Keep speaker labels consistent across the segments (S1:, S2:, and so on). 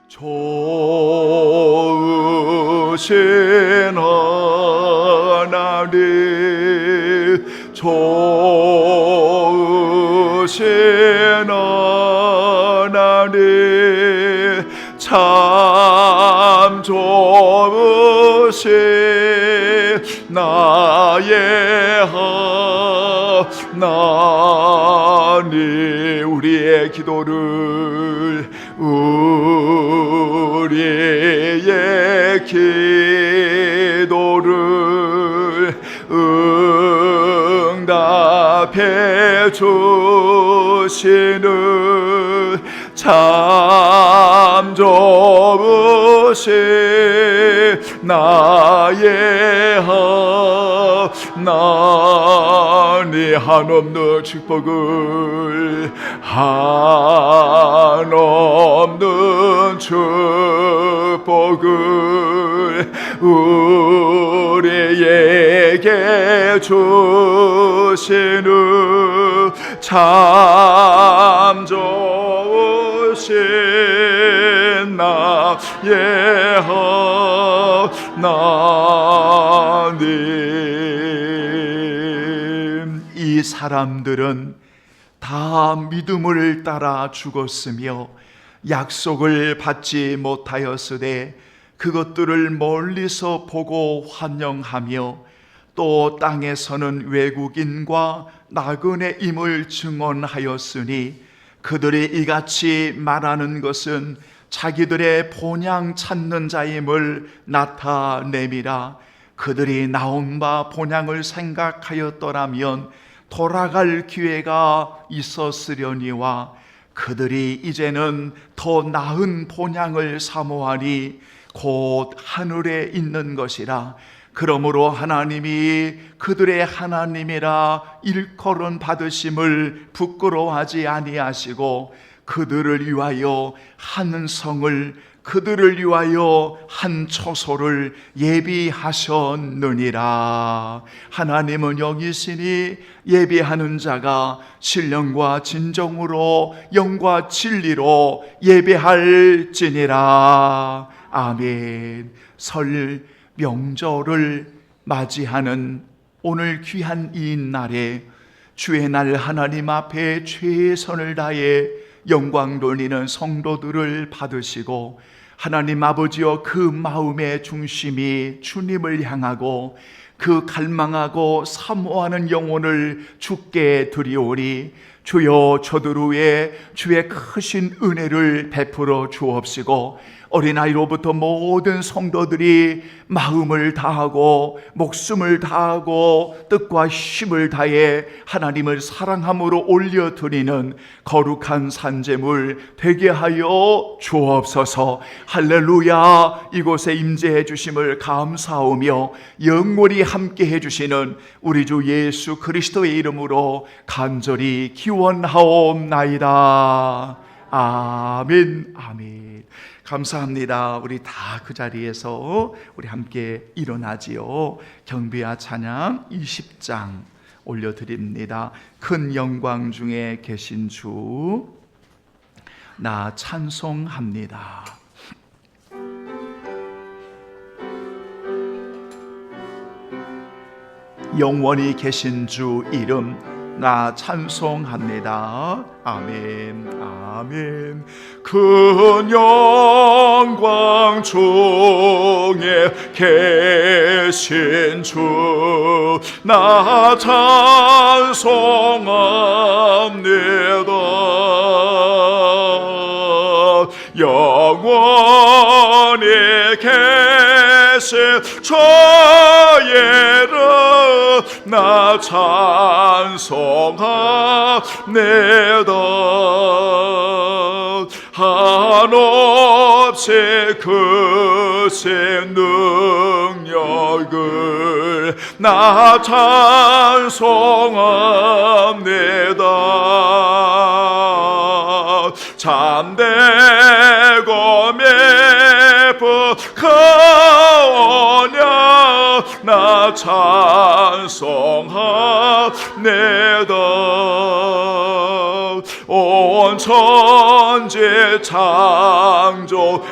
S1: 좋으신 하나님, 좋으신 하나님, 참 좋으신 나의 하나님, 우리의 기도를 응답해 주시는 참 좋으신 나의 하나님, 한없는 축복을, 한없는 축복을 우리에게 주시는 참 좋으신 나의 하나님. 이 사람들은 다 믿음을 따라 죽었으며 약속을 받지 못하였으되 그것들을 멀리서 보고 환영하며 또 땅에서는 외국인과 나그네임을 증언하였으니 그들이 이같이 말하는 것은 자기들의 본향 찾는 자임을 나타내미라. 그들이 나온 바 본향을 생각하였더라면 돌아갈 기회가 있었으려니와 그들이 이제는 더 나은 본향을 사모하니 곧 하늘에 있는 것이라. 그러므로 하나님이 그들의 하나님이라 일컬음 받으심을 부끄러워하지 아니하시고 그들을 위하여 한 성을, 그들을 위하여 한 처소를 예비하셨느니라. 하나님은 영이시니 예비하는 자가 신령과 진정으로 영과 진리로 예배할지니라. 아멘. 설 명절을 맞이하는 오늘 귀한 이 날에 주의 날 하나님 앞에 최선을 다해 영광 돌리는 성도들을 받으시고, 하나님 아버지여 그 마음의 중심이 주님을 향하고 그 갈망하고 사모하는 영혼을 주께 드리오니 주여 저들 위에 주의 크신 은혜를 베풀어 주옵시고, 어린아이로부터 모든 성도들이 마음을 다하고 목숨을 다하고 뜻과 힘을 다해 하나님을 사랑함으로 올려드리는 거룩한 산제물 되게 하여 주옵소서. 할렐루야. 이곳에 임재해 주심을 감사하며 영원히 함께 해주시는 우리 주 예수 그리스도의 이름으로 간절히 기원하옵나이다. 아멘. 아멘. 감사합니다. 우리 다 그 자리에서 우리 함께 일어나지요. 경배와 찬양 20장 올려드립니다. 큰 영광 중에 계신 주 나 찬송합니다. 영원히 계신 주 이름 나 찬송합니다. 아멘. 아멘. 큰 영광 중에 계신 주 나 찬송합니다. 영원히 계신 주의 이름 나 찬송합니다. 한없이 크신 능력을 나 찬송합니다. 참되고 매부 크오냐 나 찬송합니다. 온 천지 창조하시던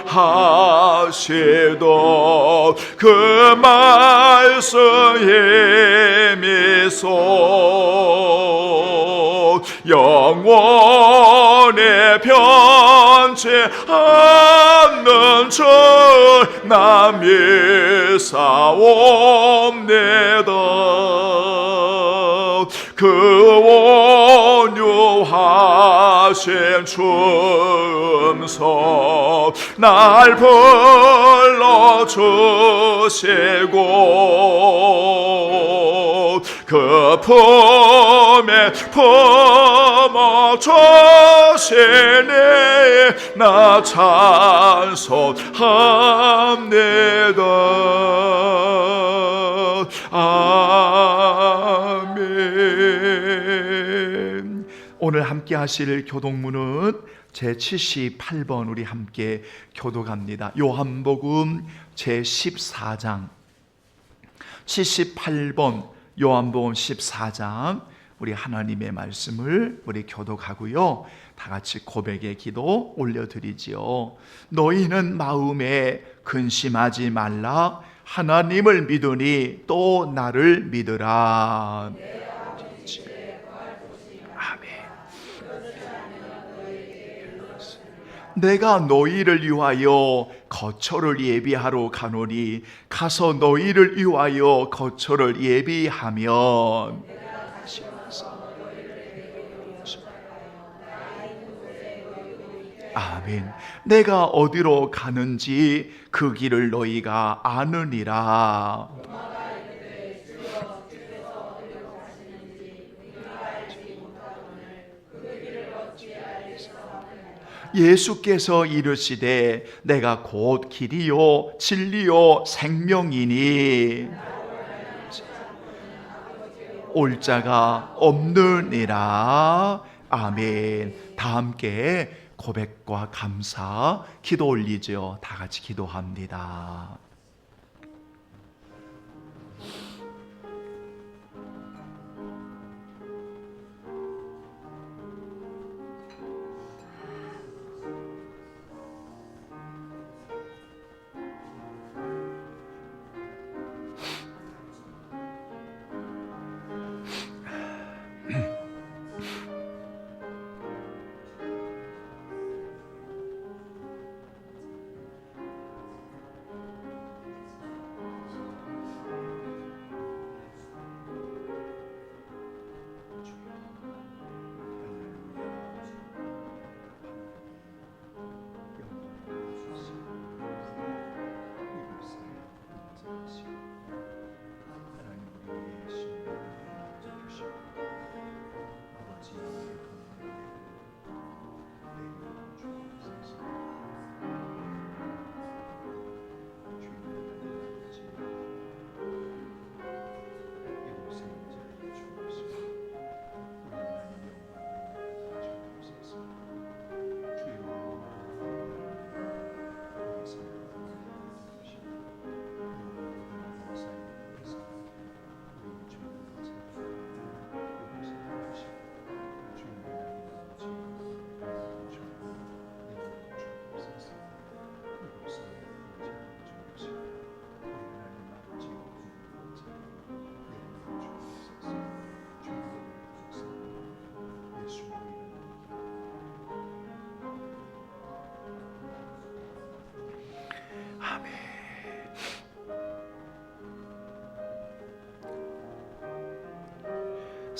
S1: 그 말씀 힘이소 영원히 변치 않는 줄 나 믿사옵니다. 그 온유하신 춤성 날 불러주시고 그 품에 품어주시니 나 찬송합니다. 아멘. 오늘 함께 하실 교독문은 제78번 우리 함께 교독합니다. 요한복음 제14장 78번 요한복음 14장 우리 하나님의 말씀을 우리 교독하고요, 다 같이 고백의 기도 올려드리지요. 너희는 마음에 근심하지 말라. 하나님을 믿으니 또 나를 믿으라. 내가 너희를 위하여 거처를 예비하러 가노니 가서 너희를 위하여 거처를 예비하면 아멘. 내가 어디로 가는지 그 길을 너희가 아느니라. 예수께서 이르시되 내가 곧 길이요 진리요 생명이니 올 자가 없느니라. 아멘. 다 함께 고백과 감사 기도 올리죠. 다 같이 기도합니다.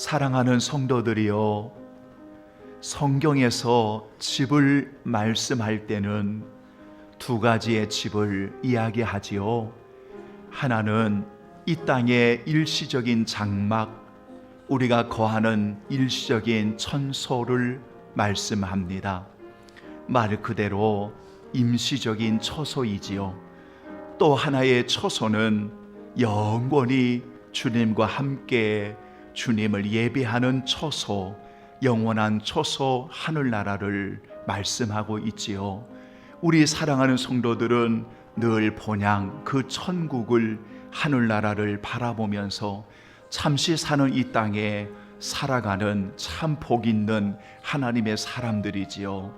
S1: 사랑하는 성도들이여, 성경에서 집을 말씀할 때는 두 가지의 집을 이야기하지요. 하나는 이 땅의 일시적인 장막, 우리가 거하는 일시적인 처소를 말씀합니다. 말 그대로 임시적인 처소이지요. 또 하나의 처소는 영원히 주님과 함께 주님을 예배하는 처소, 영원한 처소 하늘나라를 말씀하고 있지요. 우리 사랑하는 성도들은 늘 본향 그 천국을, 하늘나라를 바라보면서 잠시 사는 이 땅에 살아가는 참 복 있는 하나님의 사람들이지요.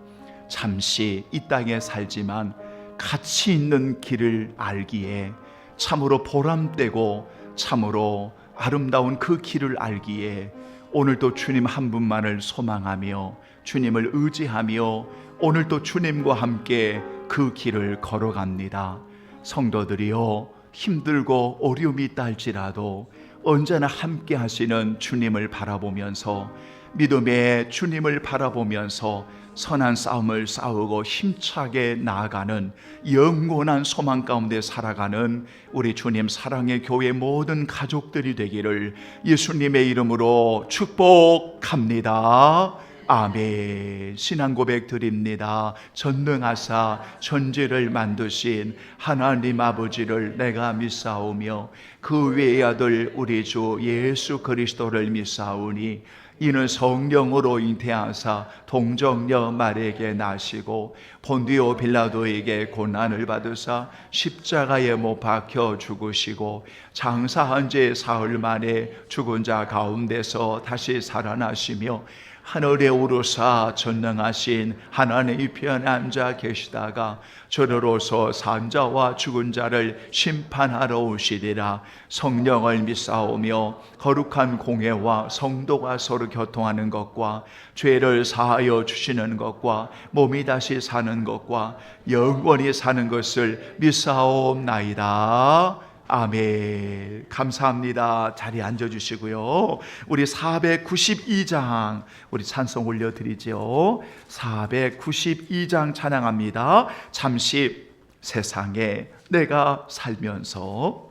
S1: 잠시 이 땅에 살지만 가치 있는 길을 알기에, 참으로 보람되고 참으로 아름다운 그 길을 알기에 오늘도 주님 한 분만을 소망하며 주님을 의지하며 오늘도 주님과 함께 그 길을 걸어갑니다. 성도들이여, 힘들고 어려움이 있다 할지라도 언제나 함께 하시는 주님을 바라보면서, 믿음의 주님을 바라보면서 선한 싸움을 싸우고 힘차게 나아가는 영원한 소망 가운데 살아가는 우리 주님 사랑의 교회 모든 가족들이 되기를 예수님의 이름으로 축복합니다. 아멘. 신앙 고백 드립니다. 전능하사 천지를 만드신 하나님 아버지를 내가 믿사오며 그 외의 아들 우리 주 예수 그리스도를 믿사오니 이는 성령으로 잉태하사 동정녀 마리아에게 나시고 본디오 빌라도에게 고난을 받으사 십자가에 못 박혀 죽으시고 장사한 지 사흘 만에 죽은 자 가운데서 다시 살아나시며 하늘에 오르사 전능하신 하나님의 편에 앉아 계시다가 저리로서 산자와 죽은 자를 심판하러 오시리라. 성령을 믿사오며 거룩한 공회와 성도가 서로 교통하는 것과 죄를 사하여 주시는 것과 몸이 다시 사는 것과 영원히 사는 것을 믿사옵나이다. 아멘. 감사합니다. 자리에 앉아주시고요. 우리 492장 우리 찬송 올려드리죠. 492장 찬양합니다. 잠시 세상에 내가 살면서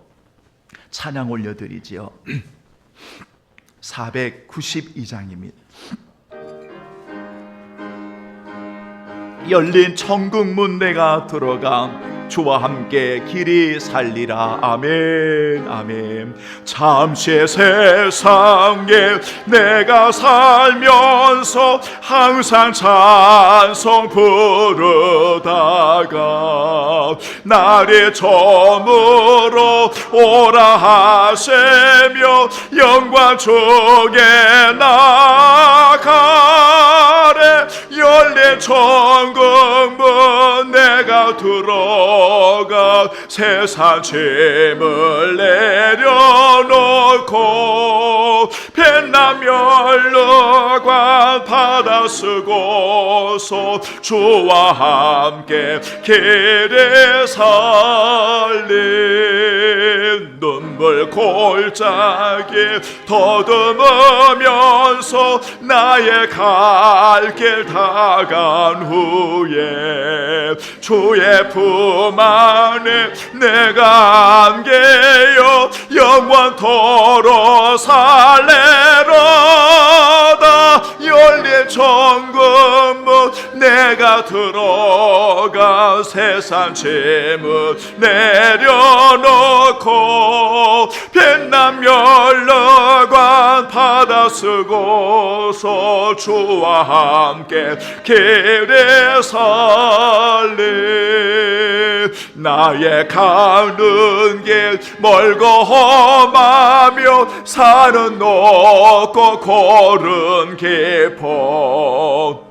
S1: 찬양 올려드리지요. 492장입니다. 열린 천국문 내가 들어가 주와 함께 길이 살리라. 아멘. 아멘. 잠시 세상에 내가 살면서 항상 찬송 부르다가 날이 저물어 오라 하시며 영광 중에 나가래. 열린 천국문 내가 들어가 세상 짐을 내려놓고 빛난 멸류관 받아 쓰고서 주와 함께 길에 살린 눈물 골짜기 더듬으면서 나의 갈 길 다간 후에 주의 품 안에 내가 안겨요 영원토록 살래로다. 열린 천국문 내가 들어가 세상 짐을 내려놓고 빛난 멸류관 받아 쓰고서 주와 함께 길에 살리. 나의 가는 길 멀고 험하며 산은 높고 골은 깊어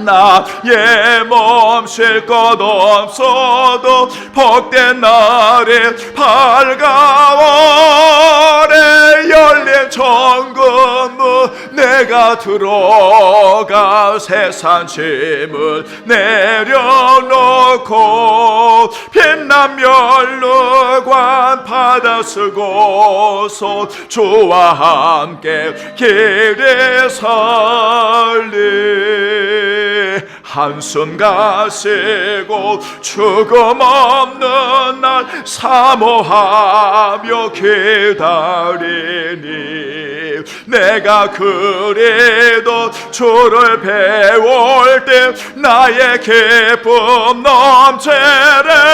S1: 나의 몸 쉴 것 없어도 복된 날에 밝아오래. 열린 천국문 내가 들어가 세상 짐을 내려놓고 빛난 멸류관 받아 쓰고서 주와 함께 길에 살리. 한숨 가시고 죽음 없는 날 사모하며 기다리니 내가 그래도 주를 배울 때 나의 기쁨 넘치리라.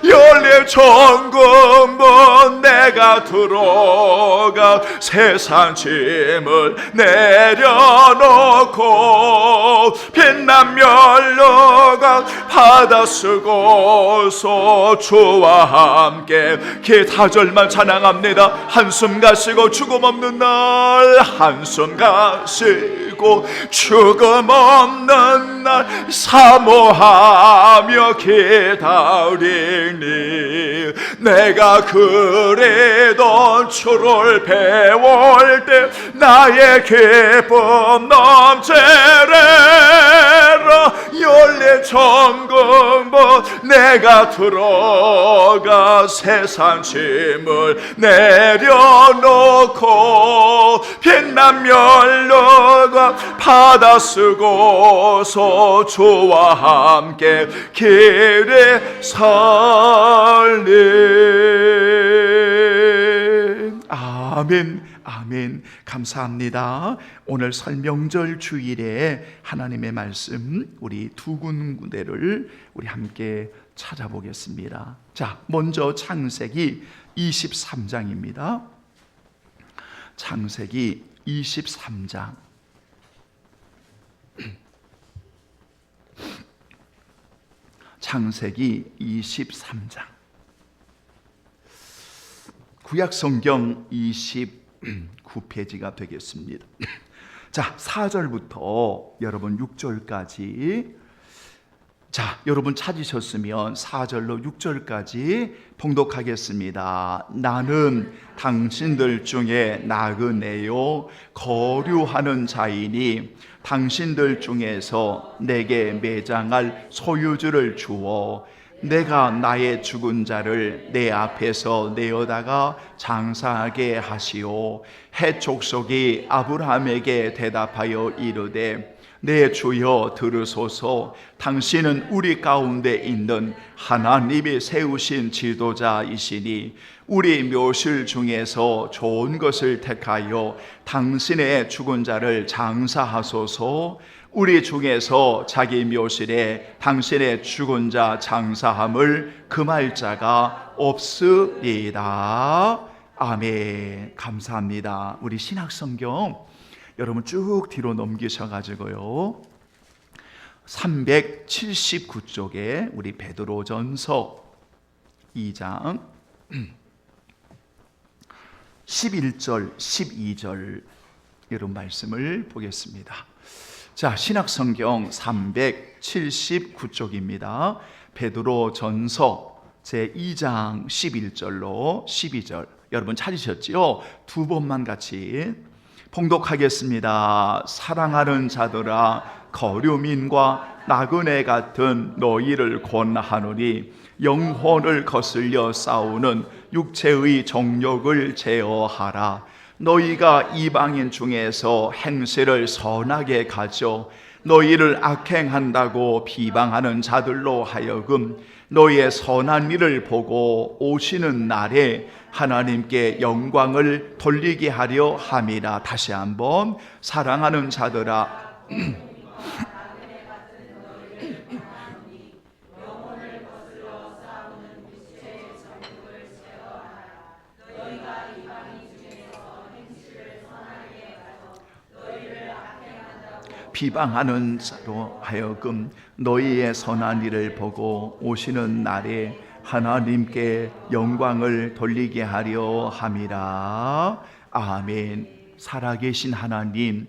S1: 열린 천국문 내가 들어가 세상 짐을 내려놓고 빛난 멸류관 받아 쓰고서 주와 함께 기타절만 찬양합니다. 한숨 가시고 죽음 없는 날, 한숨 가시고 죽음 없는 날 사모하며 기다리니 내가 그래도 주를 배울 때 나의 기쁨 넘치리라. 열린 천국문 내가 들어가 세상 짐을 내려놓고 빛난 멸류관 받아 쓰고서 주와 함께 길에 살리. 아멘. 아멘. 감사합니다. 오늘 설명절 주일에 하나님의 말씀 우리 두 군데를 우리 함께 찾아보겠습니다. 자, 먼저 창세기 23장입니다. 창세기 23장. 창세기 23장. 구약성경 29페이지가 되겠습니다. 자, 4절부터 여러분 6절까지. 자, 여러분 찾으셨으면 4절로 6절까지 봉독하겠습니다. 나는 당신들 중에 나그네요 거류하는 자이니 당신들 중에서 내게 매장할 소유주를 주어 내가 나의 죽은 자를 내 앞에서 내어다가 장사하게 하시오. 헷 족속이 아브라함에게 대답하여 이르되 내 주여 들으소서. 당신은 우리 가운데 있는 하나님이 세우신 지도자이시니 우리 묘실 중에서 좋은 것을 택하여 당신의 죽은 자를 장사하소서. 우리 중에서 자기 묘실에 당신의 죽은 자 장사함을 금할 자가 없으리이다. 아멘. 감사합니다. 우리 신약성경 여러분 쭉 뒤로 넘기셔가지고요 379쪽에 우리 베드로전서 2장 11절 12절 이런 말씀을 보겠습니다. 자, 신약성경 379쪽입니다. 베드로전서 제2장 11절로 12절 여러분 찾으셨지요? 두 번만 같이 봉독하겠습니다. 사랑하는 자들아 거류민과 나그네 같은 너희를 권하노니 영혼을 거슬려 싸우는 육체의 정욕을 제어하라. 너희가 이방인 중에서 행실을 선하게 가져 너희를 악행한다고 비방하는 자들로 하여금 너희의 선한 일을 보고 오시는 날에 하나님께 영광을 돌리게 하려 함이라. 다시 한번 사랑하는 자들아 비방하는 자로 하여금 너희의 선한 일을 보고 오시는 날에 하나님께 영광을 돌리게 하려 함이라. 아멘. 살아계신 하나님,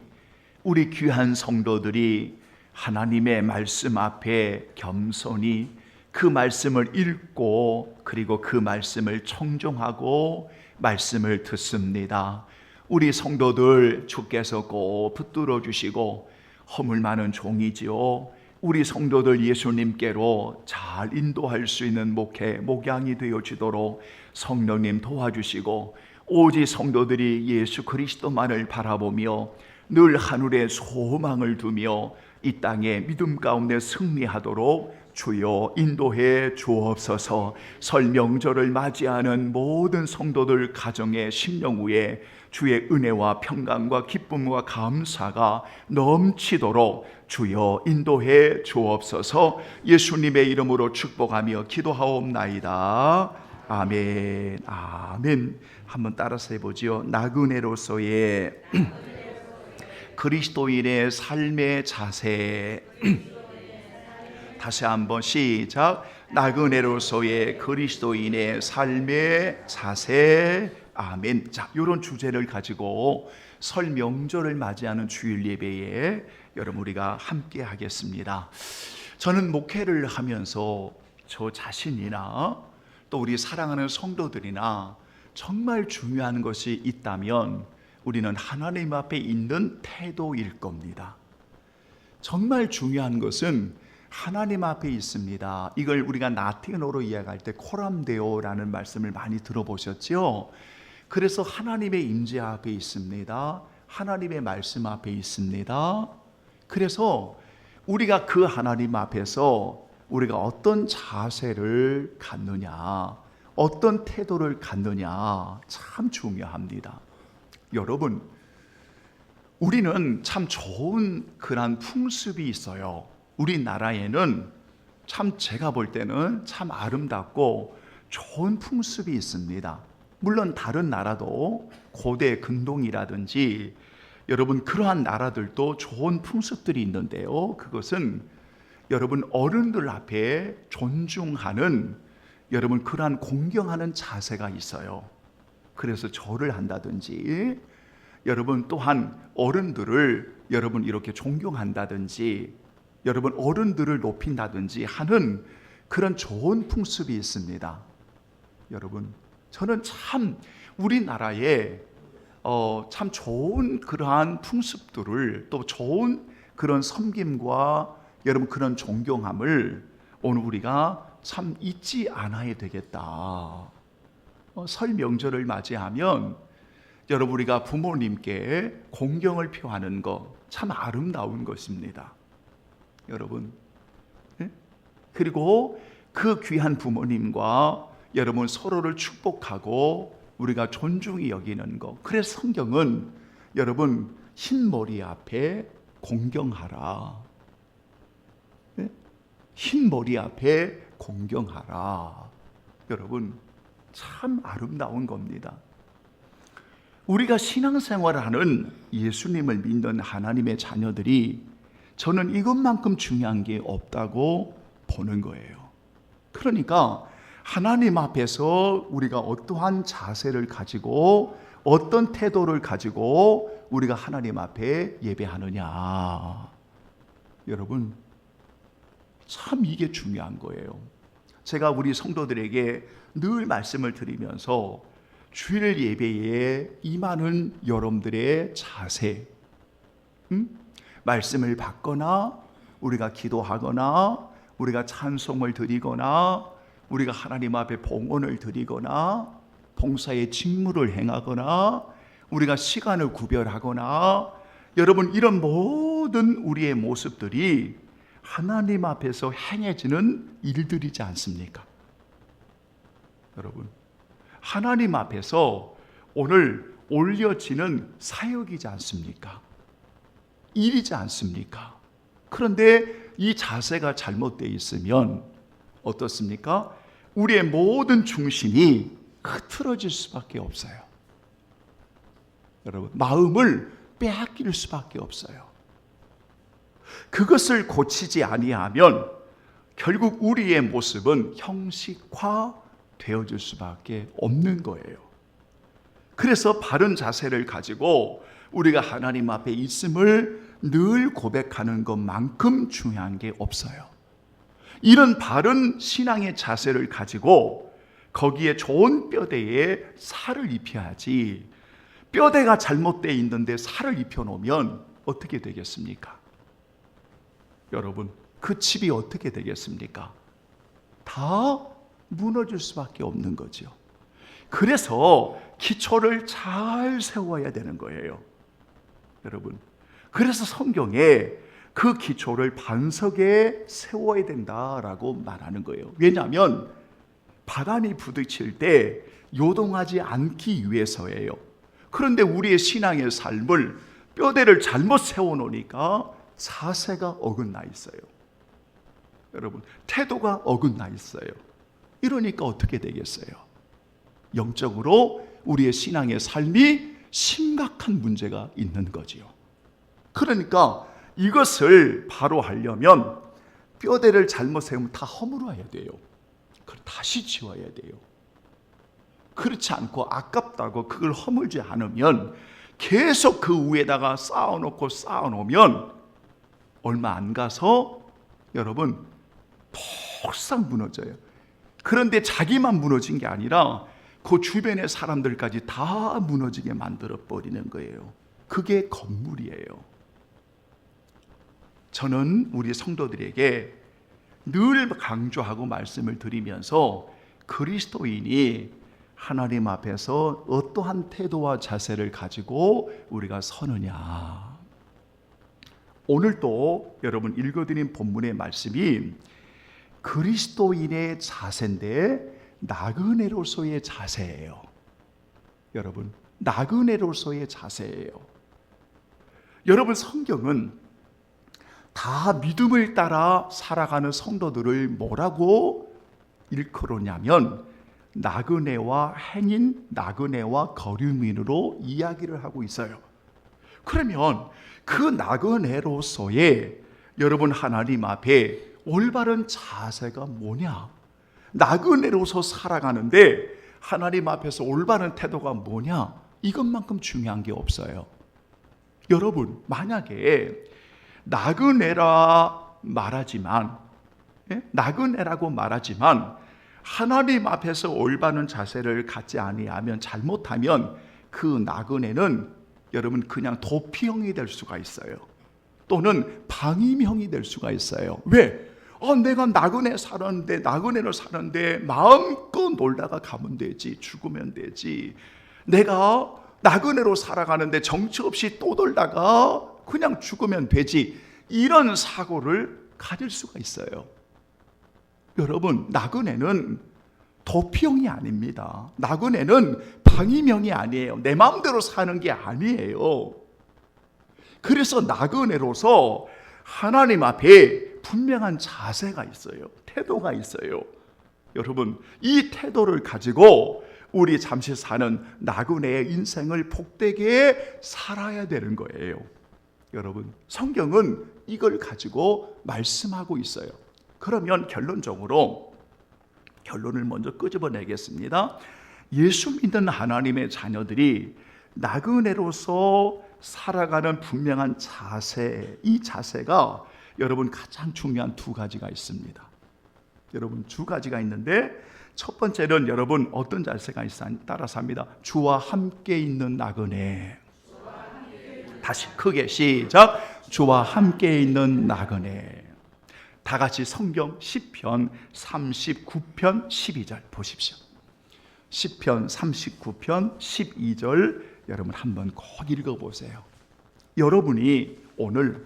S1: 우리 귀한 성도들이 하나님의 말씀 앞에 겸손히 그 말씀을 읽고 그리고 그 말씀을 청종하고 말씀을 듣습니다. 우리 성도들 주께서 꼭 붙들어 주시고 허물 많은 종이지요. 우리 성도들 예수님께로 잘 인도할 수 있는 목양이 되어지도록 성령님 도와주시고 오직 성도들이 예수 그리스도만을 바라보며 늘 하늘에 소망을 두며 이 땅에 믿음 가운데 승리하도록 주여 인도해 주옵소서. 설 명절을 맞이하는 모든 성도들 가정의 심령 위에 주의 은혜와 평강과 기쁨과 감사가 넘치도록 주여 인도해 주옵소서. 예수님의 이름으로 축복하며 기도하옵나이다. 아멘. 아멘. 한번 따라서 해보지요. 나그네로서의 그리스도인의 삶의 자세. 다시 한번 시작. 나그네로서의 그리스도인의 삶의 자세. 아멘. 자, 이런 주제를 가지고 설 명절을 맞이하는 주일 예배에 여러분 우리가 함께 하겠습니다. 저는 목회를 하면서 저 자신이나 또 우리 사랑하는 성도들이나 정말 중요한 것이 있다면 우리는 하나님 앞에 있는 태도일 겁니다. 정말 중요한 것은 하나님 앞에 있습니다. 이걸 우리가 라틴어로 이야기할 때 코람데오라는 말씀을 많이 들어보셨죠? 그래서 하나님의 임재 앞에 있습니다. 하나님의 말씀 앞에 있습니다. 그래서 우리가 그 하나님 앞에서 우리가 어떤 자세를 갖느냐, 어떤 태도를 갖느냐 참 중요합니다. 여러분, 우리는 참 좋은 그런 풍습이 있어요. 우리나라에는 참 제가 볼 때는 참 아름답고 좋은 풍습이 있습니다. 물론 다른 나라도 고대 근동이라든지 여러분 그러한 나라들도 좋은 풍습들이 있는데요. 그것은 여러분 어른들 앞에 존중하는 여러분 그러한 공경하는 자세가 있어요. 그래서 절을 한다든지 여러분 또한 어른들을 여러분 이렇게 존경한다든지 여러분 어른들을 높인다든지 하는 그런 좋은 풍습이 있습니다. 여러분 저는 참 우리나라에 참 좋은 그러한 풍습들을 또 좋은 그런 섬김과 여러분 그런 존경함을 오늘 우리가 참 잊지 않아야 되겠다. 설 명절을 맞이하면 여러분 우리가 부모님께 공경을 표하는 것 참 아름다운 것입니다. 여러분 그리고 그 귀한 부모님과 여러분 서로를 축복하고 우리가 존중히 여기는 것. 그래서 성경은 여러분 흰머리 앞에 공경하라. 흰머리 앞에 공경하라. 여러분 참 아름다운 겁니다. 우리가 신앙생활을 하는 예수님을 믿는 하나님의 자녀들이 저는 이것만큼 중요한 게 없다고 보는 거예요. 그러니까 하나님 앞에서 우리가 어떠한 자세를 가지고 어떤 태도를 가지고 우리가 하나님 앞에 예배하느냐. 여러분 참 이게 중요한 거예요. 제가 우리 성도들에게 늘 말씀을 드리면서 주일 예배에 임하는 여러분들의 자세, 말씀을 받거나 우리가 기도하거나 우리가 찬송을 드리거나 우리가 하나님 앞에 봉헌을 드리거나 봉사의 직무를 행하거나 우리가 시간을 구별하거나 여러분 이런 모든 우리의 모습들이 하나님 앞에서 행해지는 일들이지 않습니까? 여러분 하나님 앞에서 오늘 올려지는 사역이지 않습니까? 일이지 않습니까? 그런데 이 자세가 잘못되어 있으면 어떻습니까? 우리의 모든 중심이 흐트러질 수밖에 없어요. 여러분 마음을 빼앗길 수밖에 없어요. 그것을 고치지 아니하면 결국 우리의 모습은 형식화 되어질 수밖에 없는 거예요. 그래서 바른 자세를 가지고 우리가 하나님 앞에 있음을 늘 고백하는 것만큼 중요한 게 없어요. 이런 바른 신앙의 자세를 가지고 거기에 좋은 뼈대에 살을 입혀야지 뼈대가 잘못되어 있는데 살을 입혀놓으면 어떻게 되겠습니까? 여러분 그 집이 어떻게 되겠습니까? 다 무너질 수밖에 없는 거죠. 그래서 기초를 잘 세워야 되는 거예요. 여러분 그래서 성경에 그 기초를 반석에 세워야 된다라고 말하는 거예요. 왜냐하면 바람이 부딪힐 때 요동하지 않기 위해서예요. 그런데 우리의 신앙의 삶을 뼈대를 잘못 세워놓으니까 자세가 어긋나 있어요. 여러분 태도가 어긋나 있어요. 이러니까 어떻게 되겠어요? 영적으로 우리의 신앙의 삶이 심각한 문제가 있는 거지요. 그러니까 이것을 바로 하려면 뼈대를 잘못 세우면 다 허물어야 돼요. 그걸 다시 지워야 돼요. 그렇지 않고 아깝다고 그걸 허물지 않으면 계속 그 위에다가 쌓아놓으면 얼마 안 가서 여러분 폭삭 무너져요. 그런데 자기만 무너진 게 아니라 그 주변의 사람들까지 다 무너지게 만들어 버리는 거예요. 그게 건물이에요. 저는 우리 성도들에게 늘 강조하고 말씀을 드리면서 그리스도인이 하나님 앞에서 어떠한 태도와 자세를 가지고 우리가 서느냐. 오늘도 여러분 읽어드린 본문의 말씀이 그리스도인의 자세인데 나그네로서의 자세예요. 여러분, 나그네로서의 자세예요. 여러분, 성경은 다 믿음을 따라 살아가는 성도들을 뭐라고 일컬었냐면 나그네와 행인, 나그네와 거류민으로 이야기를 하고 있어요. 그러면 그 나그네로서의 여러분 하나님 앞에 올바른 자세가 뭐냐? 나그네로서 살아가는데 하나님 앞에서 올바른 태도가 뭐냐? 이것만큼 중요한 게 없어요. 여러분, 만약에 나그네라고 말하지만 하나님 앞에서 올바른 자세를 갖지 아니하면 잘못하면 그 나그네는 여러분 그냥 도피형이 될 수가 있어요. 또는 방임형이 될 수가 있어요. 왜? 내가 나그네로 사는데 마음껏 놀다가 가면 되지, 죽으면 되지. 내가 나그네로 살아가는데 정처 없이 또 놀다가 그냥 죽으면 되지. 이런 사고를 가질 수가 있어요. 여러분, 나그네는 도피형이 아닙니다. 나그네는 방임형이 아니에요. 내 마음대로 사는 게 아니에요. 그래서 나그네로서 하나님 앞에 분명한 자세가 있어요. 태도가 있어요. 여러분, 이 태도를 가지고 우리 잠시 사는 나그네의 인생을 복되게 살아야 되는 거예요. 여러분, 성경은 이걸 가지고 말씀하고 있어요. 그러면 결론을 먼저 끄집어내겠습니다. 예수 믿는 하나님의 자녀들이 나그네로서 살아가는 분명한 자세, 이 자세가 여러분 가장 중요한 두 가지가 있습니다. 여러분, 두 가지가 있는데 첫 번째는 여러분 어떤 자세가 있어요? 따라서 합니다. 주와 함께 있는 나그네. 다시 크게 시작. 주와 함께 있는 나그네. 다 같이 성경 시편 39편 12절 보십시오. 시편 39편 12절 여러분 한번 꼭 읽어보세요. 여러분이 오늘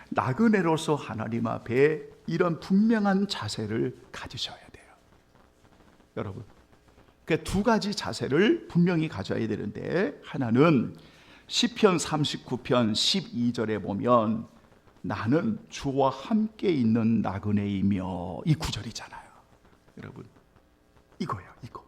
S1: 나그네로서 하나님 앞에 이런 분명한 자세를 가지셔야 돼요. 여러분, 그 두 가지 자세를 분명히 가져야 되는데, 하나는 시편 39편 12절에 보면 나는 주와 함께 있는 나그네이며, 이 구절이잖아요. 여러분, 이거예요, 이거.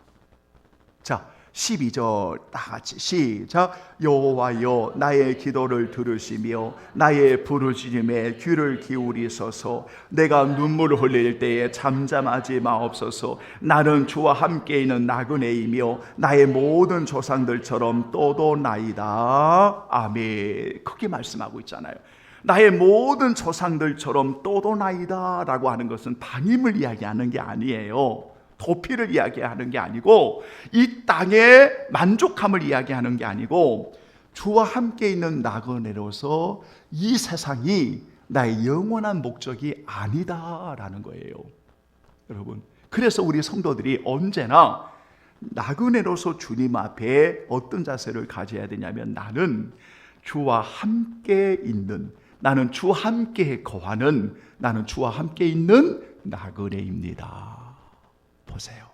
S1: 자, 12절 다 같이 시작. 여호와여, 나의 기도를 들으시며 나의 부르짖음에 귀를 기울이소서. 내가 눈물을 흘릴 때에 잠잠하지 마옵소서. 나는 주와 함께 있는 나그네이며 나의 모든 조상들처럼 또도나이다. 아멘. 크게 말씀하고 있잖아요. 나의 모든 조상들처럼 또도나이다 라고 하는 것은 방임을 이야기하는 게 아니에요. 도피를 이야기하는 게 아니고, 이 땅의 만족함을 이야기하는 게 아니고, 주와 함께 있는 나그네로서 이 세상이 나의 영원한 목적이 아니다라는 거예요. 여러분, 그래서 우리 성도들이 언제나 나그네로서 주님 앞에 어떤 자세를 가져야 되냐면, 나는 주와 함께 있는, 나는 주와 함께 거하는, 나는 주와 함께 있는 나그네입니다. 보세요.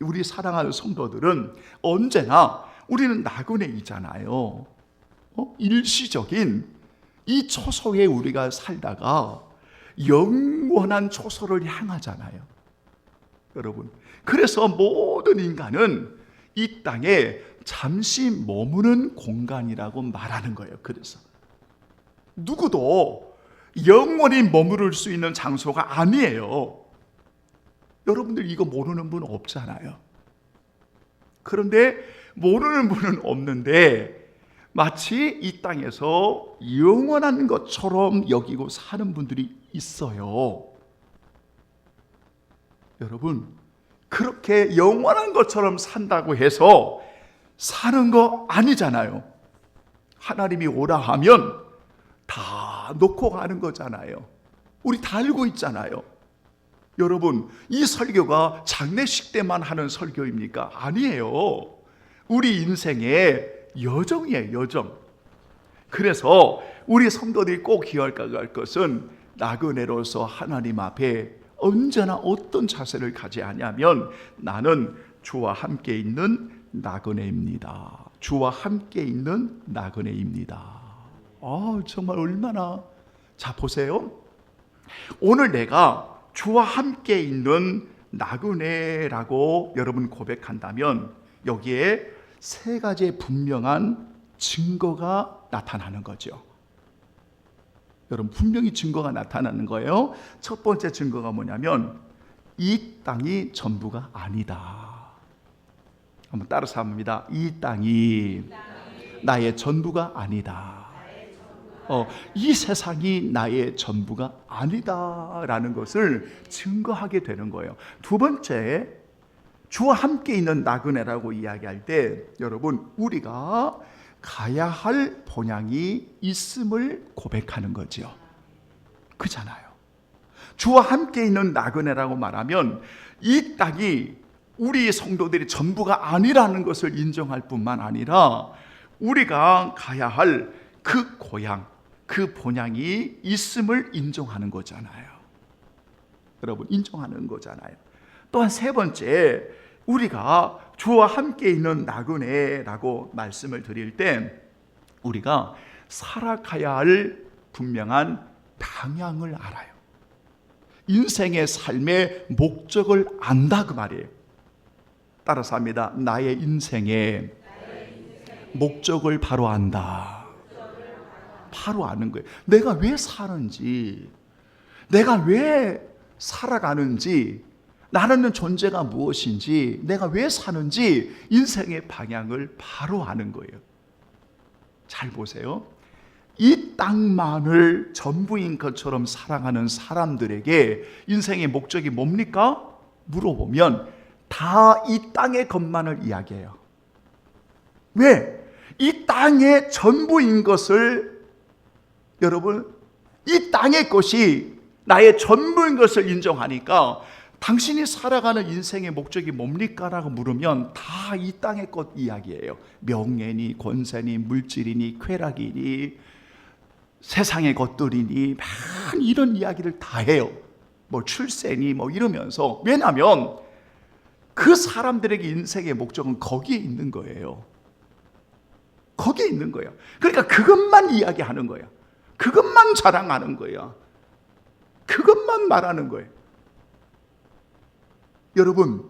S1: 우리 사랑하는 성도들은 언제나 우리는 나그네이잖아요. 일시적인 이 초소에 우리가 살다가 영원한 초소를 향하잖아요. 여러분, 그래서 모든 인간은 이 땅에 잠시 머무는 공간이라고 말하는 거예요. 그래서 누구도 영원히 머무를 수 있는 장소가 아니에요. 여러분들 이거 모르는 분 없잖아요. 그런데 모르는 분은 없는데 마치 이 땅에서 영원한 것처럼 여기고 사는 분들이 있어요. 여러분, 그렇게 영원한 것처럼 산다고 해서 사는 거 아니잖아요. 하나님이 오라 하면 다 놓고 가는 거잖아요. 우리 다 알고 있잖아요. 여러분, 이 설교가 장례식 때만 하는 설교입니까? 아니에요. 우리 인생의 여정이에요, 여정. 그래서 우리 성도들이 꼭 기억할 것은 나그네로서 하나님 앞에 언제나 어떤 자세를 가져야 하냐면 나는 주와 함께 있는 나그네입니다. 주와 함께 있는 나그네입니다. 정말 얼마나, 자 보세요. 오늘 내가 주와 함께 있는 나그네라고 여러분 고백한다면 여기에 세 가지의 분명한 증거가 나타나는 거죠. 여러분, 분명히 증거가 나타나는 거예요. 첫 번째 증거가 뭐냐면 이 땅이 전부가 아니다. 한번 따라서 합니다. 이 땅이 나의 전부가 아니다. 이 세상이 나의 전부가 아니다라는 것을 증거하게 되는 거예요. 두 번째, 주와 함께 있는 나그네라고 이야기할 때 여러분, 우리가 가야 할 본향이 있음을 고백하는 거죠. 그잖아요. 주와 함께 있는 나그네라고 말하면 이 땅이 우리 성도들이 전부가 아니라는 것을 인정할 뿐만 아니라 우리가 가야 할 그 고향, 그 본향이 있음을 인정하는 거잖아요. 여러분, 인정하는 거잖아요. 또한 세 번째, 우리가 주와 함께 있는 나그네라고 말씀을 드릴 때 우리가 살아가야 할 분명한 방향을 알아요. 인생의 삶의 목적을 안다 그 말이에요. 따라서 합니다. 나의 인생의 목적을 바로 안다. 바로 아는 거예요. 내가 왜 사는지, 내가 왜 살아가는지, 나라는 존재가 무엇인지, 내가 왜 사는지 인생의 방향을 바로 아는 거예요. 잘 보세요. 이 땅만을 전부인 것처럼 살아가는 사람들에게 인생의 목적이 뭡니까? 물어보면 다 이 땅의 것만을 이야기해요. 왜? 이 땅의 전부인 것을, 여러분, 이 땅의 것이 나의 전부인 것을 인정하니까 당신이 살아가는 인생의 목적이 뭡니까? 라고 물으면 다 이 땅의 것 이야기예요. 명예니 권세니 물질이니 쾌락이니 세상의 것들이니 막 이런 이야기를 다 해요. 뭐 출세니 뭐 이러면서. 왜냐하면 그 사람들에게 인생의 목적은 거기에 있는 거예요. 거기에 있는 거예요. 그러니까 그것만 이야기하는 거예요. 그것만 자랑하는 거예요. 그것만 말하는 거예요. 여러분,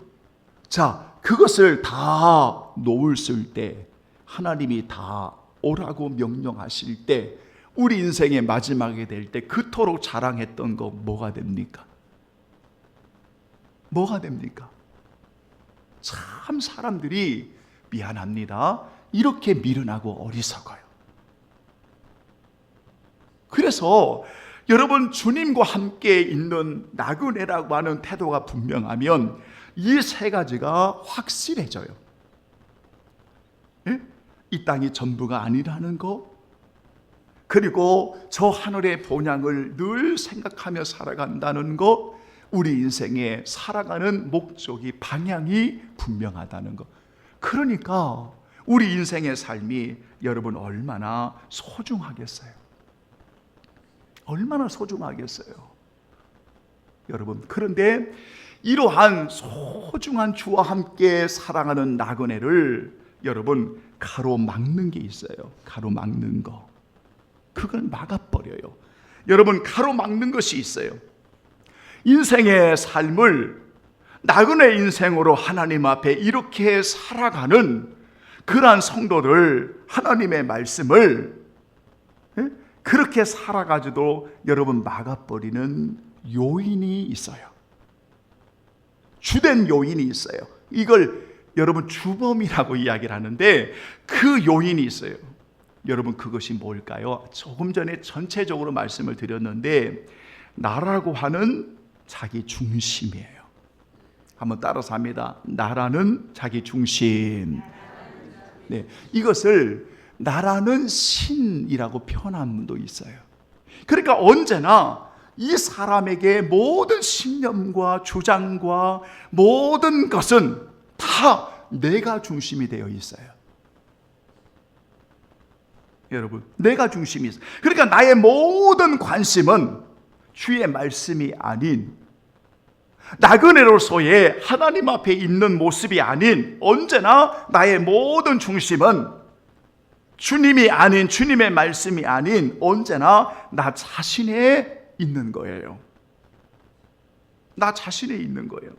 S1: 자, 그것을 다 놓았을 때, 하나님이 다 오라고 명령하실 때, 우리 인생의 마지막이 될 때 그토록 자랑했던 거 뭐가 됩니까? 뭐가 됩니까? 참 사람들이 미안합니다. 이렇게 미련하고 어리석어요. 그래서 여러분, 주님과 함께 있는 나그네라고 하는 태도가 분명하면 이 세 가지가 확실해져요. 예? 이 땅이 전부가 아니라는 거, 그리고 저 하늘의 본향을 늘 생각하며 살아간다는 것, 우리 인생에 살아가는 목적이, 방향이 분명하다는 것. 그러니까 우리 인생의 삶이 여러분 얼마나 소중하겠어요. 얼마나 소중하겠어요. 여러분, 그런데 이러한 소중한 주와 함께 사랑하는 나그네를 여러분 가로막는 게 있어요. 가로막는 거. 그걸 막아버려요. 여러분, 가로막는 것이 있어요. 인생의 삶을 나그네 인생으로 하나님 앞에 이렇게 살아가는 그러한 성도들, 하나님의 말씀을 그렇게 살아가지고 여러분 막아버리는 요인이 있어요. 주된 요인이 있어요. 이걸 여러분 주범이라고 이야기를 하는데 그 요인이 있어요. 여러분 그것이 뭘까요? 조금 전에 전체적으로 말씀을 드렸는데 나라고 하는 자기 중심이에요. 한번 따라서 합니다. 나라는 자기 중심. 네, 이것을 나라는 신이라고 표현한 분도 있어요. 그러니까 언제나 이 사람에게 모든 신념과 주장과 모든 것은 다 내가 중심이 되어 있어요. 여러분, 내가 중심이 있어요. 그러니까 나의 모든 관심은 주의 말씀이 아닌 나그네로서의 하나님 앞에 있는 모습이 아닌 언제나 나의 모든 중심은 주님이 아닌 주님의 말씀이 아닌 언제나 나 자신에 있는 거예요. 나 자신에 있는 거예요.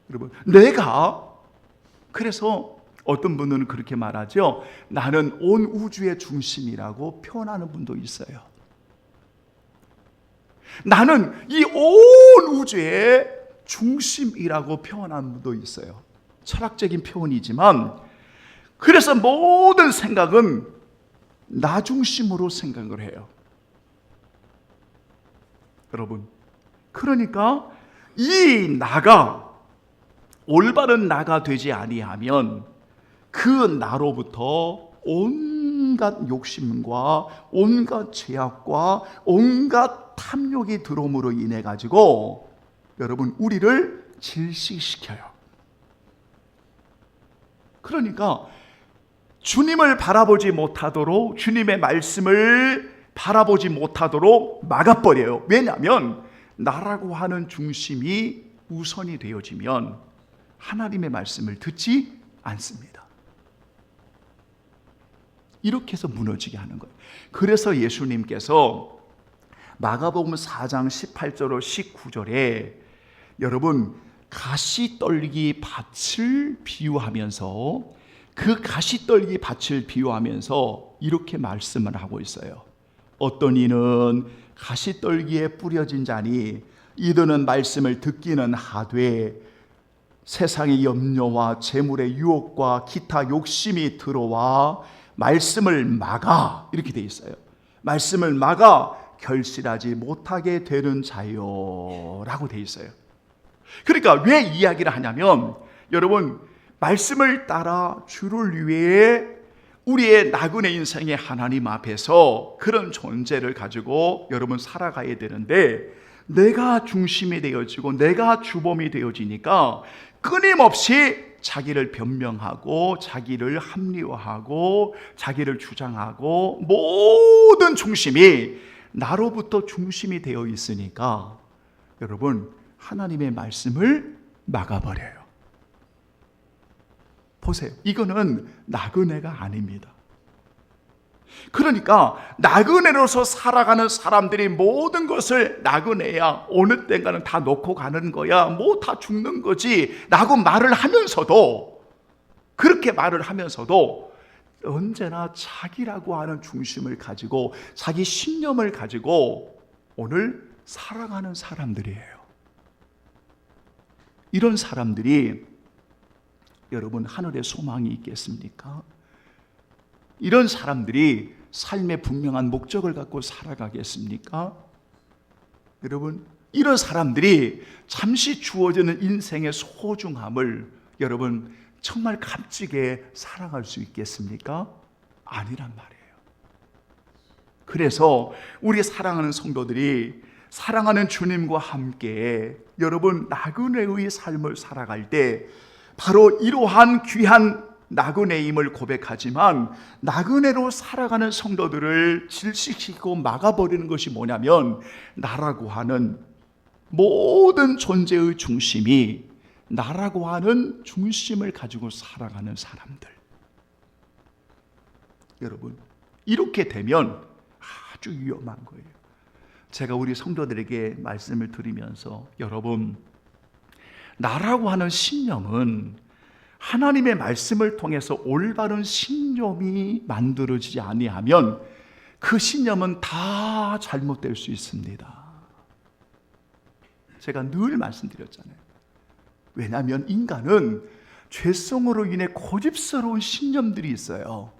S1: 여러분, 내가 그래서 어떤 분들은 그렇게 말하죠. 나는 온 우주의 중심이라고 표현하는 분도 있어요. 나는 이 온 우주의 중심이라고 표현하는 분도 있어요. 철학적인 표현이지만 그래서 모든 생각은 나 중심으로 생각을 해요. 여러분, 그러니까 이 나가 올바른 나가 되지 아니하면 그 나로부터 온갖 욕심과 온갖 죄악과 온갖 탐욕이 들어옴으로 인해 가지고 여러분 우리를 질식시켜요. 그러니까 주님을 바라보지 못하도록 주님의 말씀을 바라보지 못하도록 막아버려요. 왜냐하면 나라고 하는 중심이 우선이 되어지면 하나님의 말씀을 듣지 않습니다. 이렇게 해서 무너지게 하는 거예요. 그래서 예수님께서 마가복음 4장 18절로 19절에 여러분 가시떨기 밭을 비유하면서 그 가시떨기 밭을 비유하면서 이렇게 말씀을 하고 있어요. 어떤 이는 가시떨기에 뿌려진 자니 이들은 말씀을 듣기는 하되 세상의 염려와 재물의 유혹과 기타 욕심이 들어와 말씀을 막아, 이렇게 돼 있어요. 말씀을 막아 결실하지 못하게 되는 자요라고 돼 있어요. 그러니까 왜 이야기를 하냐면 여러분 말씀을 따라 주를 위해 우리의 나그네 인생의 하나님 앞에서 그런 존재를 가지고 여러분 살아가야 되는데 내가 중심이 되어지고 내가 주범이 되어지니까 끊임없이 자기를 변명하고 자기를 합리화하고 자기를 주장하고 모든 중심이 나로부터 중심이 되어 있으니까 여러분 하나님의 말씀을 막아버려요. 보세요. 이거는 나그네가 아닙니다. 그러니까 나그네로서 살아가는 사람들이 모든 것을 나그네야 어느 때가는 다 놓고 가는 거야 뭐 다 죽는 거지 라고 말을 하면서도 그렇게 말을 하면서도 언제나 자기라고 하는 중심을 가지고 자기 신념을 가지고 오늘 살아가는 사람들이에요. 이런 사람들이 여러분 하늘에 소망이 있겠습니까? 이런 사람들이 삶의 분명한 목적을 갖고 살아가겠습니까? 여러분 이런 사람들이 잠시 주어지는 인생의 소중함을 여러분 정말 값지게 살아갈 수 있겠습니까? 아니란 말이에요. 그래서 우리 사랑하는 성도들이 사랑하는 주님과 함께 여러분 나그네의 삶을 살아갈 때 바로 이러한 귀한 나그네임을 고백하지만 나그네로 살아가는 성도들을 질식시키고 막아버리는 것이 뭐냐면 나라고 하는 모든 존재의 중심이 나라고 하는 중심을 가지고 살아가는 사람들. 여러분 이렇게 되면 아주 위험한 거예요. 제가 우리 성도들에게 말씀을 드리면서 여러분 나라고 하는 신념은 하나님의 말씀을 통해서 올바른 신념이 만들어지지 아니하면 그 신념은 다 잘못될 수 있습니다. 제가 늘 말씀드렸잖아요. 왜냐하면 인간은 죄성으로 인해 고집스러운 신념들이 있어요.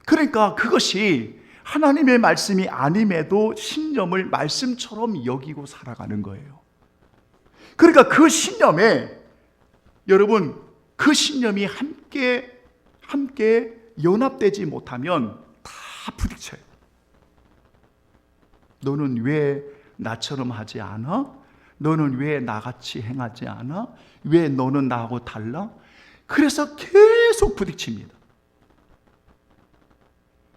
S1: 그러니까 그것이 하나님의 말씀이 아님에도 신념을 말씀처럼 여기고 살아가는 거예요. 그러니까 그 신념에, 여러분, 그 신념이 함께 연합되지 못하면 다 부딪혀요. 너는 왜 나처럼 하지 않아? 너는 왜 나같이 행하지 않아? 왜 너는 나하고 달라? 그래서 계속 부딪힙니다.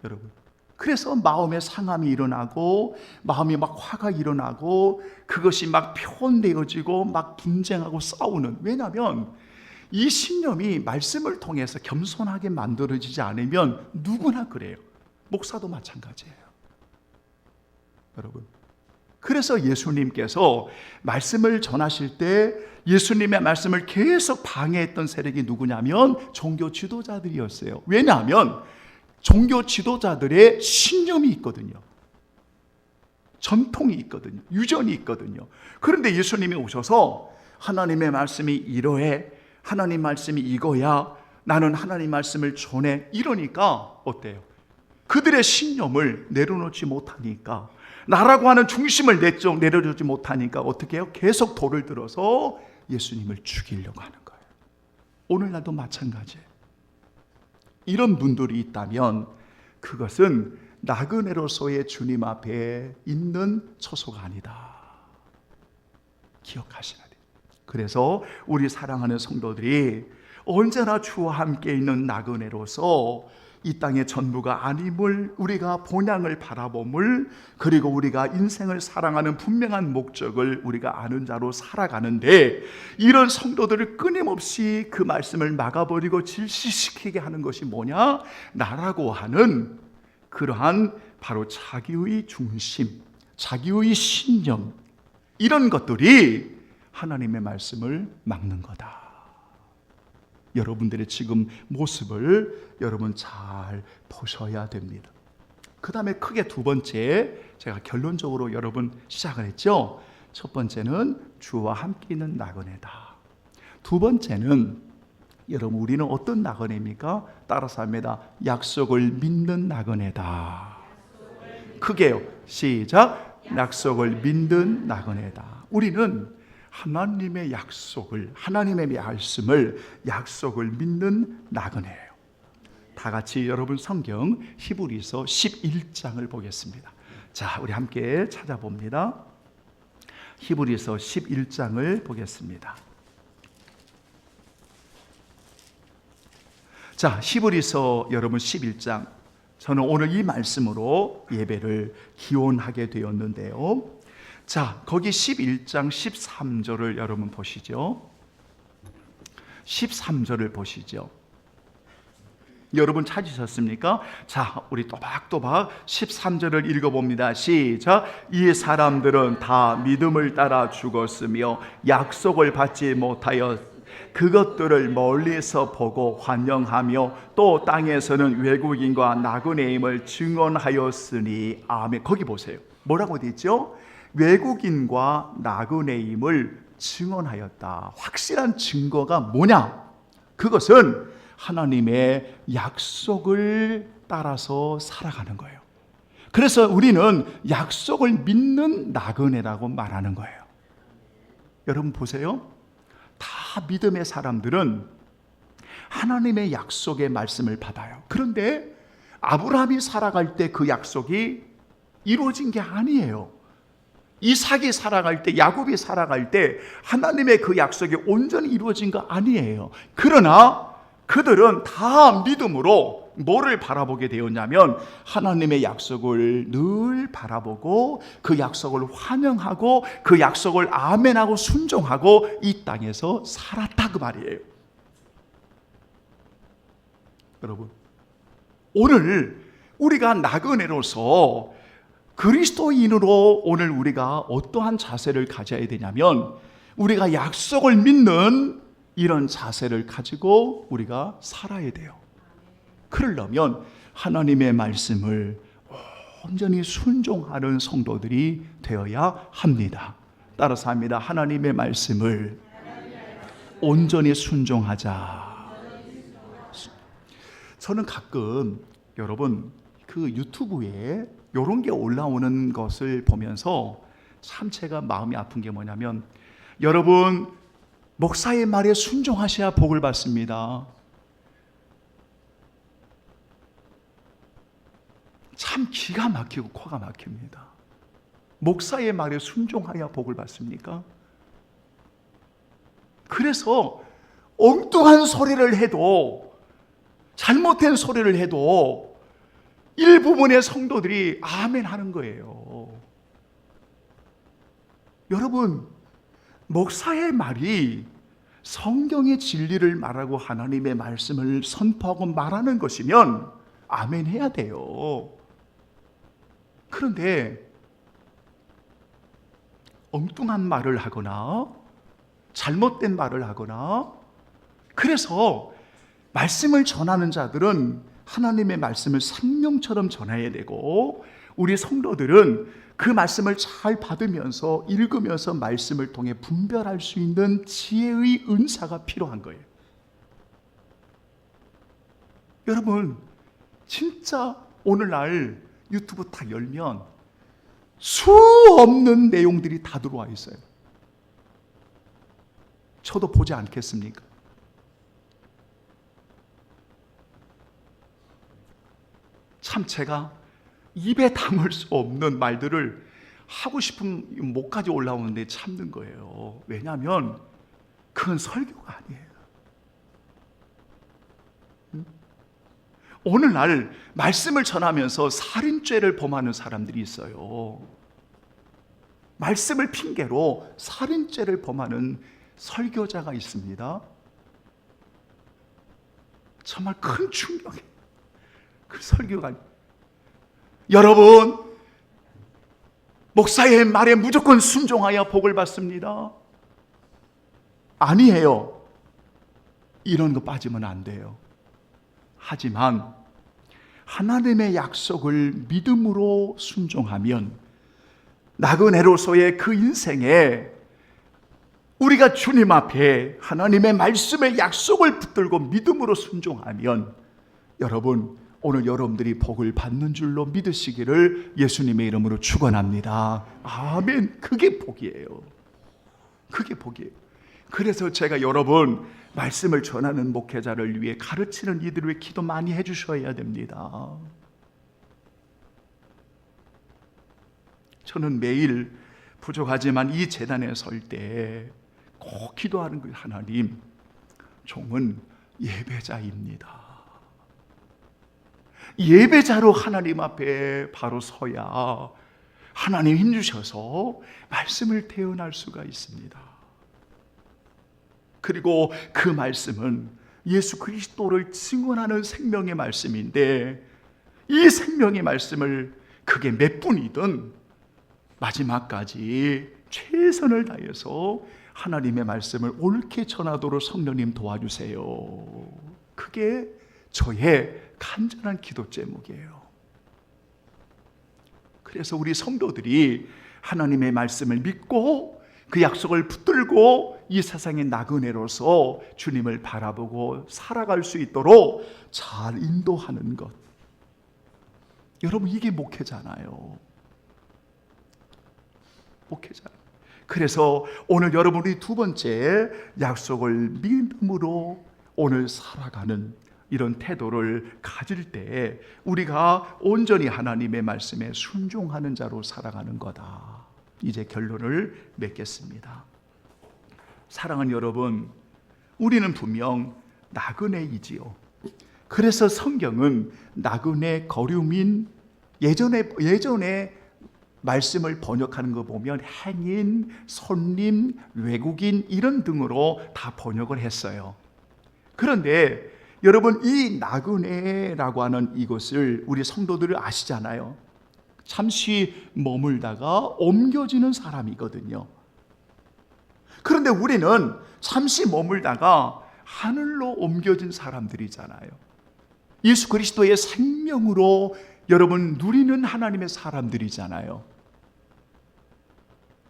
S1: 여러분, 그래서 마음에 상함이 일어나고 마음이 막 화가 일어나고 그것이 막 표현되어지고 막 분쟁하고 싸우는, 왜냐하면 이 신념이 말씀을 통해서 겸손하게 만들어지지 않으면 누구나 그래요. 목사도 마찬가지예요. 여러분, 그래서 예수님께서 말씀을 전하실 때 예수님의 말씀을 계속 방해했던 세력이 누구냐면 종교 지도자들이었어요. 왜냐하면 종교 지도자들의 신념이 있거든요. 전통이 있거든요. 유전이 있거든요. 그런데 예수님이 오셔서 하나님의 말씀이 이러해, 하나님 말씀이 이거야, 나는 하나님 말씀을 전해, 이러니까 어때요? 그들의 신념을 내려놓지 못하니까, 나라고 하는 중심을 내려놓지 못하니까 어떻게 해요? 계속 돌을 들어서 예수님을 죽이려고 하는 거예요. 오늘날도 마찬가지예요. 이런 분들이 있다면 그것은 나그네로서의 주님 앞에 있는 처소가 아니다. 기억하셔야 돼요. 그래서 우리 사랑하는 성도들이 언제나 주와 함께 있는 나그네로서 이 땅의 전부가 아님을 우리가 본향을 바라봄을, 그리고 우리가 인생을 사랑하는 분명한 목적을 우리가 아는 자로 살아가는데, 이런 성도들을 끊임없이 그 말씀을 막아버리고 질시시키게 하는 것이 뭐냐? 나라고 하는 그러한 바로 자기의 중심, 자기의 신념, 이런 것들이 하나님의 말씀을 막는 거다. 여러분들의 지금 모습을 여러분 잘 보셔야 됩니다. 그 다음에 크게 두 번째, 제가 결론적으로 여러분 시작을 했죠. 첫 번째는 주와 함께 있는 나그네다. 두 번째는 여러분, 우리는 어떤 나그네입니까? 따라서 합니다. 약속을 믿는 나그네다. 크게요. 시작. 약속을 믿는 나그네다. 우리는 하나님의 약속을, 하나님의 말씀을, 약속을 믿는 나그네예요. 다 같이 여러분 성경 히브리서 11장을 보겠습니다. 자, 우리 함께 찾아봅니다. 히브리서 11장을 보겠습니다. 자, 히브리서 여러분 11장, 저는 오늘 이 말씀으로 예배를 기원하게 되었는데요. 자, 거기 11장 13절을 여러분 보시죠. 13절을 보시죠. 여러분 찾으셨습니까? 자, 우리 또박또박 13절을 읽어봅니다. 시작. 이 사람들은 다 믿음을 따라 죽었으며 약속을 받지 못하여 그것들을 멀리서 보고 환영하며 또 땅에서는 외국인과 나그네임을 증언하였으니 아멘. 거기 보세요. 뭐라고 되어 있죠? 외국인과 나그네임을 증언하였다. 확실한 증거가 뭐냐? 그것은 하나님의 약속을 따라서 살아가는 거예요. 그래서 우리는 약속을 믿는 나그네라고 말하는 거예요. 여러분 보세요. 다 믿음의 사람들은 하나님의 약속의 말씀을 받아요. 그런데 아브라함이 살아갈 때 그 약속이 이루어진 게 아니에요. 이삭이 살아갈 때, 야곱이 살아갈 때 하나님의 그 약속이 온전히 이루어진 거 아니에요. 그러나 그들은 다 믿음으로 뭐를 바라보게 되었냐면 하나님의 약속을 늘 바라보고 그 약속을 환영하고 그 약속을 아멘하고 순종하고 이 땅에서 살았다, 그 말이에요. 여러분, 오늘 우리가 나그네로서 그리스도인으로 오늘 우리가 어떠한 자세를 가져야 되냐면, 우리가 약속을 믿는 이런 자세를 가지고 우리가 살아야 돼요. 그러려면 하나님의 말씀을 온전히 순종하는 성도들이 되어야 합니다. 따라서 합니다. 하나님의 말씀을 온전히 순종하자. 저는 가끔 여러분 그 유튜브에 이런 게 올라오는 것을 보면서 참 제가 마음이 아픈 게 뭐냐면, 여러분 목사의 말에 순종하셔야 복을 받습니다. 참 기가 막히고 코가 막힙니다. 목사의 말에 순종하여야 복을 받습니까? 그래서 엉뚱한 소리를 해도, 잘못된 소리를 해도 일부분의 성도들이 아멘 하는 거예요. 여러분, 목사의 말이 성경의 진리를 말하고 하나님의 말씀을 선포하고 말하는 것이면 아멘 해야 돼요. 그런데 엉뚱한 말을 하거나 잘못된 말을 하거나, 그래서 말씀을 전하는 자들은 하나님의 말씀을 생명처럼 전해야 되고, 우리 성도들은 그 말씀을 잘 받으면서 읽으면서 말씀을 통해 분별할 수 있는 지혜의 은사가 필요한 거예요. 여러분 진짜 오늘날 유튜브 딱 열면 수 없는 내용들이 다 들어와 있어요. 저도 보지 않겠습니까? 참 제가 입에 담을 수 없는 말들을 하고 싶은 목까지 올라오는데 참는 거예요. 왜냐하면 그건 설교가 아니에요. 오늘날 말씀을 전하면서 살인죄를 범하는 사람들이 있어요. 말씀을 핑계로 살인죄를 범하는 설교자가 있습니다. 정말 큰 충격이에요. 그 설교가, 여러분 목사의 말에 무조건 순종하여 복을 받습니다. 아니에요. 이런 거 빠지면 안 돼요. 하지만 하나님의 약속을 믿음으로 순종하면 나그네로서의 그 인생에 우리가 주님 앞에 하나님의 말씀의 약속을 붙들고 믿음으로 순종하면, 여러분 오늘 여러분들이 복을 받는 줄로 믿으시기를 예수님의 이름으로 축원합니다. 아멘. 그게 복이에요. 그게 복이에요. 그래서 제가 여러분 말씀을 전하는 목회자를 위해, 가르치는 이들을 위해 기도 많이 해주셔야 됩니다. 저는 매일 부족하지만 이 제단에 설 때 꼭 기도하는 거예요. 하나님, 종은 예배자입니다. 예배자로 하나님 앞에 바로 서야 하나님 힘주셔서 말씀을 태어날 수가 있습니다. 그리고 그 말씀은 예수 그리스도를 증언하는 생명의 말씀인데, 이 생명의 말씀을 그게 몇 분이든 마지막까지 최선을 다해서 하나님의 말씀을 옳게 전하도록 성령님 도와주세요. 그게 저의 간절한 기도 제목이에요. 그래서 우리 성도들이 하나님의 말씀을 믿고 그 약속을 붙들고 이 세상의 나그네로서 주님을 바라보고 살아갈 수 있도록 잘 인도하는 것. 여러분 이게 목회잖아요. 목회잖아요. 그래서 오늘 여러분이 두 번째, 약속을 믿음으로 오늘 살아가는 이런 태도를 가질 때 우리가 온전히 하나님의 말씀에 순종하는 자로 살아가는 거다. 이제 결론을 맺겠습니다. 사랑하는 여러분, 우리는 분명 나그네이지요. 그래서 성경은 나그네, 거류민, 예전에 말씀을 번역하는 거 보면 행인, 손님, 외국인 이런 등으로 다 번역을 했어요. 그런데 여러분 이 나그네라고 하는 이것을 우리 성도들을 아시잖아요. 잠시 머물다가 옮겨지는 사람이거든요. 그런데 우리는 잠시 머물다가 하늘로 옮겨진 사람들이잖아요. 예수 그리스도의 생명으로 여러분 누리는 하나님의 사람들이잖아요.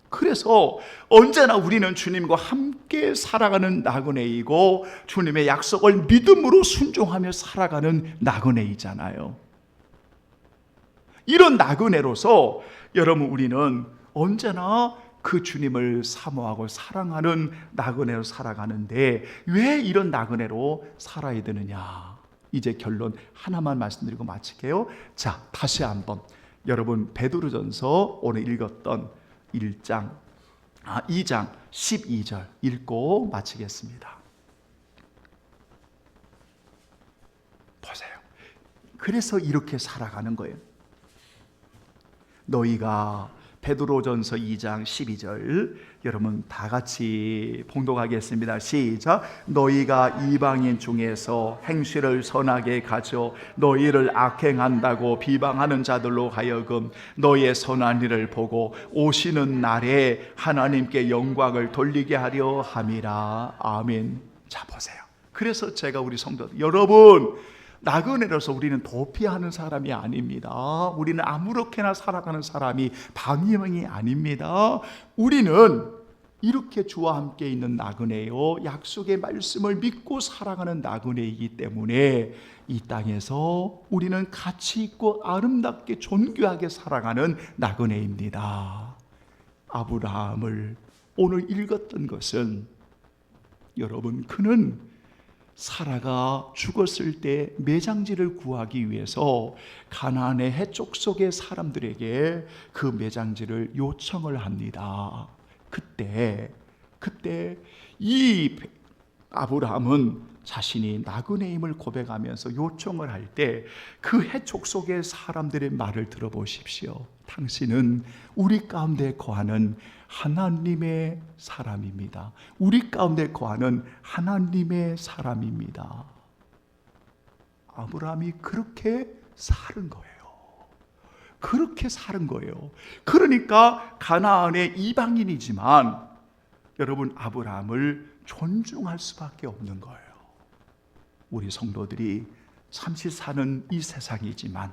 S1: 그래서 언제나 우리는 주님과 함께 살아가는 나그네이고 주님의 약속을 믿음으로 순종하며 살아가는 나그네이잖아요. 이런 나그네로서 여러분 우리는 언제나 그 주님을 사모하고 사랑하는 나그네로 살아가는데 왜 이런 나그네로 살아야 되느냐? 이제 결론 하나만 말씀드리고 마칠게요. 자, 다시 한번 여러분 베드로전서 오늘 읽었던 2장 12절 읽고 마치겠습니다. 보세요. 그래서 이렇게 살아가는 거예요. 너희가 베드로전서 2장 12절 여러분 다 같이 봉독하겠습니다. 시작. 너희가 이방인 중에서 행실을 선하게 가져 너희를 악행한다고 비방하는 자들로 하여금 너희의 선한 일을 보고 오시는 날에 하나님께 영광을 돌리게 하려 함이라. 아멘. 자 보세요. 그래서 제가 우리 성도들 여러분 나그네로서 우리는 도피하는 사람이 아닙니다. 우리는 아무렇게나 살아가는 사람이 방임이 아닙니다. 우리는 이렇게 주와 함께 있는 나그네요, 약속의 말씀을 믿고 살아가는 나그네이기 때문에 이 땅에서 우리는 가치 있고 아름답게 존귀하게 살아가는 나그네입니다. 아브라함을 오늘 읽었던 것은 여러분 그는 사라가 죽었을 때 매장지를 구하기 위해서 가나안의 해쪽 속의 사람들에게 그 매장지를 요청을 합니다. 그때 이 아브라함은 자신이 나그네임을 고백하면서 요청을 할 때 그 해쪽 속의 사람들의 말을 들어보십시오. 당신은 우리 가운데 거하는 하나님의 사람입니다. 우리 가운데 거하는 하나님의 사람입니다. 아브라함이 그렇게 사는 거예요. 그렇게 사는 거예요. 그러니까 가나안의 이방인이지만 여러분 아브라함을 존중할 수밖에 없는 거예요. 우리 성도들이 잠시 사는 이 세상이지만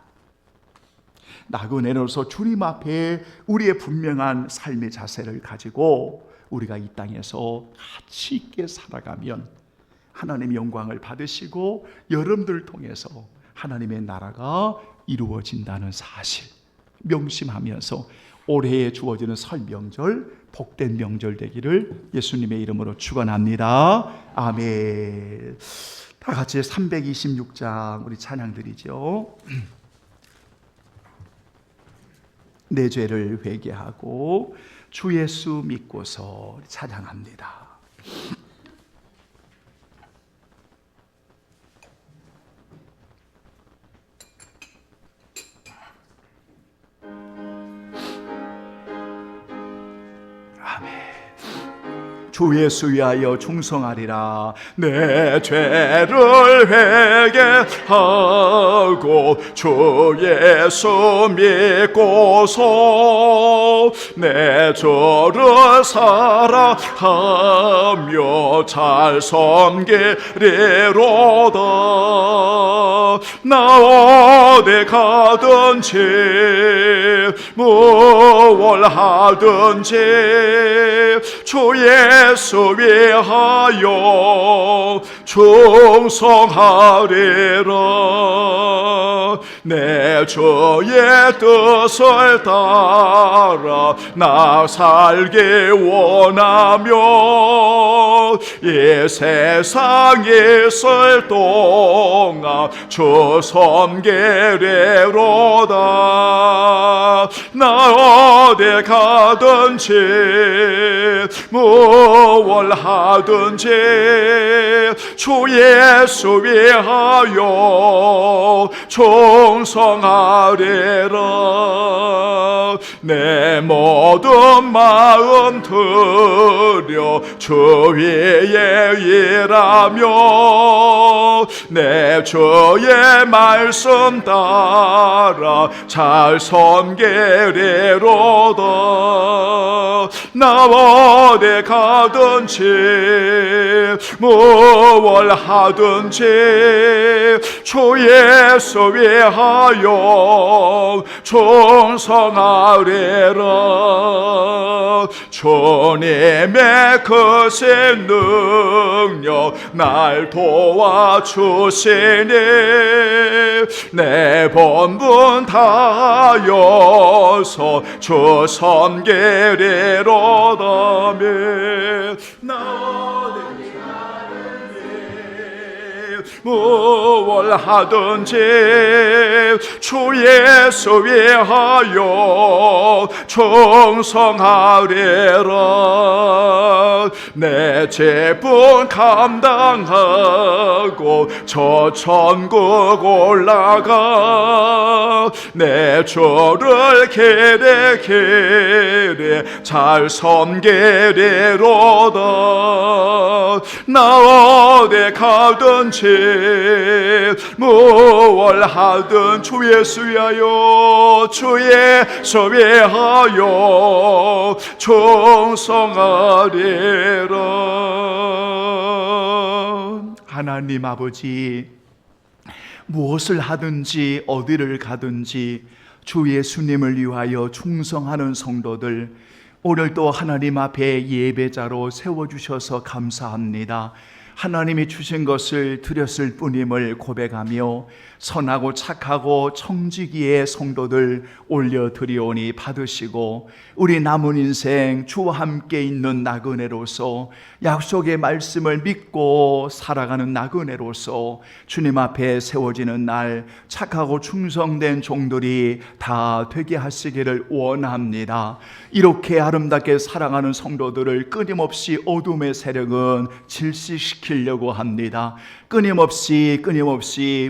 S1: 나그네로서 주님 앞에 우리의 분명한 삶의 자세를 가지고 우리가 이 땅에서 가치 있게 살아가면 하나님의 영광을 받으시고 여러분들을 통해서 하나님의 나라가 이루어진다는 사실 명심하면서 올해에 주어지는 설 명절 복된 명절 되기를 예수님의 이름으로 축원합니다. 아멘. 다 같이 326장 우리 찬양 드리죠. 내 죄를 회개하고 주 예수 믿고서 찬양합니다. 주 예수 위하여 충성하리라. 내 죄를 회개하고 주 예수 믿고서 내 죄를 사랑하며 잘 섬기리로다. 나 어디 가든지 무얼 하든지 주 예수 위하여 충성하리라. 내 주의 뜻을 따라 나 살기 원하며 이 세상 있을 동안 주 섬기리로다. 나 어디 가든지 무얼 하든지 주 예수 위하여 충성하리라. 내 모든 마음 들여 주 위에 일하며 내 주의 말씀 따라 잘 섬기리로다. 나 어디 가든지 무얼 하든지 주 예수 위하여 충성하리라. 주님의 크신 능력 날 도와주시니 내 본분 다하여서 주 섬기리로다며. 나 어디 무얼 하든지 주 예수 위하여 충성하리라. 내 죄뿐 감당하고 저 천국 올라가 내 주를 기리 잘 섬기리로다. 나 어디 가든지 무얼 하든 주 예수 위하여 주 예수 위하여 충성하리라. 하나님 아버지, 무엇을 하든지 어디를 가든지 주 예수님을 위하여 충성하는 성도들, 오늘도 하나님 앞에 예배자로 세워주셔서 감사합니다. 하나님이 주신 것을 드렸을 뿐임을 고백하며 선하고 착하고 청지기의 성도들 올려드리오니 받으시고 우리 남은 인생 주와 함께 있는 나그네로서 약속의 말씀을 믿고 살아가는 나그네로서 주님 앞에 세워지는 날 착하고 충성된 종들이 다 되게 하시기를 원합니다. 이렇게 아름답게 살아가는 성도들을 끊임없이 어둠의 세력은 질식시키려고 합니다. 끊임없이